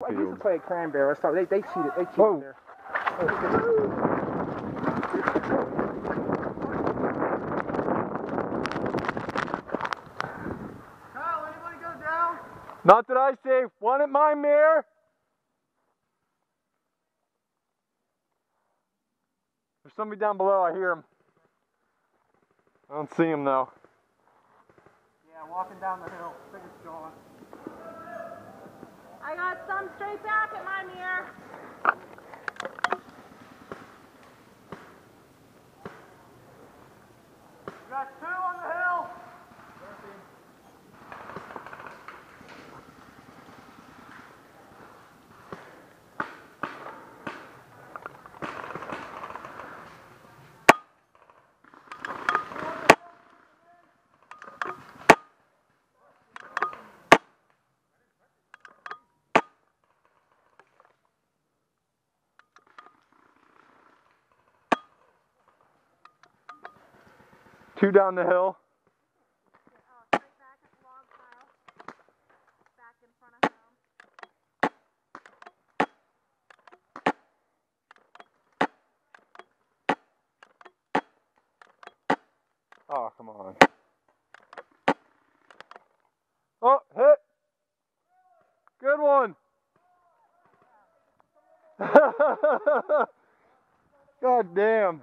I used to play at Cranberry, so they cheated. They cheated there. Kyle, anybody go down? Not that I see. One at my mare. There's somebody down below. I hear him. I don't see him though. Yeah, walking down the hill. I think it's John. I got some straight back at my mirror. We got two on the hill. Two down the hill. Straight back at the log pile. Back in front of home. Oh, come on. Oh, hit. Good one. God damn.